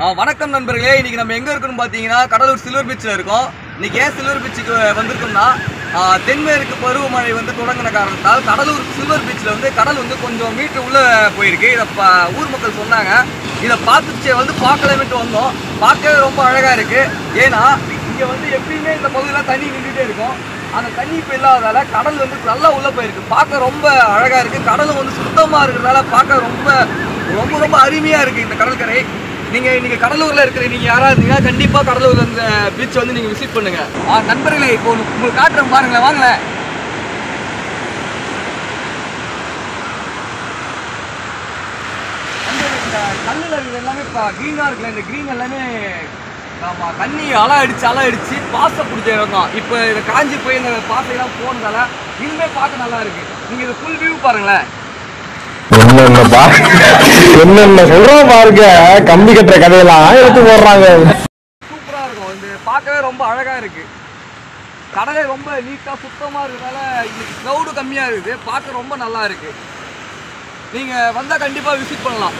வணக்கம் நண்பர்களே, இன்னைக்கு நம்ம எங்க இருக்கோம்னு பாத்தீங்கன்னா கடலூர் சில்வர் பீச்ல இருக்கோம். இன்னைக்கு ஏன் சில்வர் பீச்சுக்கு வந்திருக்கோம்னா தென்மேற்கு பருவமழை வந்து தொடங்கின காரணத்தால் கடலூர் சில்வர் பீச்ல வந்து கடல் வந்து கொஞ்சம் மீட்டர் உள்ள போயிருக்கு. இதை ஊர் மக்கள் சொன்னாங்க. இதை பார்த்துச்சு வந்து பார்க்கலாமேட்டு வந்தோம். பார்க்கவே ரொம்ப அழகா இருக்கு. ஏன்னா இங்க வந்து எப்பயுமே இந்த பகுதியெல்லாம் தண்ணி நின்றுட்டே இருக்கும். அந்த தண்ணி இப்போ இல்லாததால கடல் வந்து நல்லா உள்ள போயிருக்கு. பார்க்க ரொம்ப அழகா இருக்கு. கடலும் வந்து சுத்தமா இருக்கிறதால பார்க்க ரொம்ப ரொம்ப ரொம்ப அருமையா இருக்கு இந்த கடற்கரை. நீங்க கடலூர்ல இருக்கிற நீங்க யாராவது இருந்தீங்கன்னா கண்டிப்பா கடலூர்ல இந்த பீச் வந்து நீங்க விசிட் பண்ணுங்க. நண்பர்களே, இப்போ உங்களுக்கு காட்டுறேன் பாருங்களேன், வாங்களேன். இந்த கல்லுல இருக்கிற எல்லாமே கிரீனா இருக்குல்ல, இந்த கிரீன் எல்லாமே தண்ணி அலை அடிச்சு பாசை பிடிச்ச இடம் தான். இப்போ இதை காஞ்சி போய் இந்த பாசையெல்லாம் போனதால இதுவுமே பார்க்க நல்லா இருக்கு. நீங்க இதை ஃபுல் வியூ பாருங்களேன். என்னென்ன சொல்றோம் பாருங்க, கம்பி கட்டுற கதையெல்லாம் எடுத்து போடுறாங்க. சூப்பரா இருக்கும். இது பார்க்கவே ரொம்ப அழகா இருக்கு. கடலே ரொம்ப நீட்டா சுத்தமா இருக்கிறதால இன்னைக்கு க்ரௌடு கம்மியா இருக்குது. பார்க்க ரொம்ப நல்லா இருக்கு. நீங்க வந்தா கண்டிப்பா விசிட் பண்ணலாம்.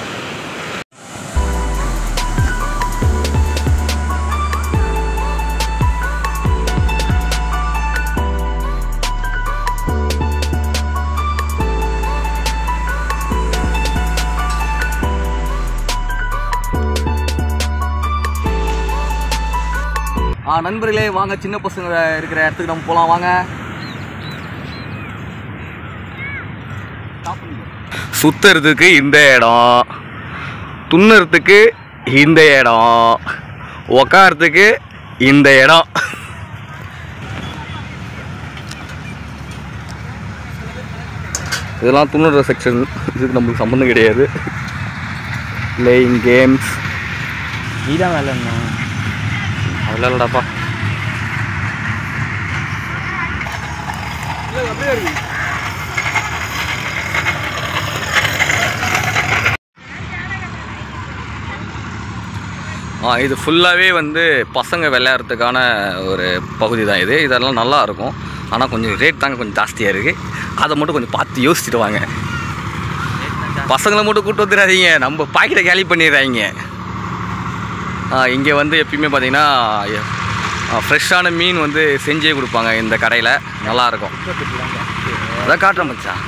நண்பர்களே, வாங்க, சின்ன பசங்க இருக்கிற இடத்துக்கு நம்ம போகலாம். வாங்க. சுத்துறதுக்கு இந்த இடம், துண்ணுறதுக்கு இந்த இடம், உக்காரத்துக்கு இந்த இடம். இதெல்லாம் துண்ணுற செக்ஷன். இதுக்கு நம்மளுக்கு சம்மந்தம் கிடையாது. பிளேயிங் கேம்ஸ் இதான் வேலைண்ணா. அதெல்லாம் இல்லடாப்பா. இது ஃபுல்லாகவே வந்து பசங்க விளையாடுறதுக்கான ஒரு பகுதி தான் இது. இதெல்லாம் நல்லா இருக்கும். ஆனால் கொஞ்சம் ரேட் தாங்க கொஞ்சம் ஜாஸ்தியாக இருக்குது. அதை மட்டும் கொஞ்சம் பார்த்து யோசிச்சுட்டு வாங்க. பசங்களை மட்டும் கூப்பிட்டு வந்துடாதீங்க, நம்ம பாக்கெட்டை கேலி பண்ணிடுறாங்க. இங்கே வந்து எப்பயுமே பார்த்திங்கன்னா ஃப்ரெஷ்ஷான மீன் வந்து செஞ்சே கொடுப்பாங்க இந்த கடையில். நல்லாயிருக்கும். அதான் காட்டுறேன் மச்சான்.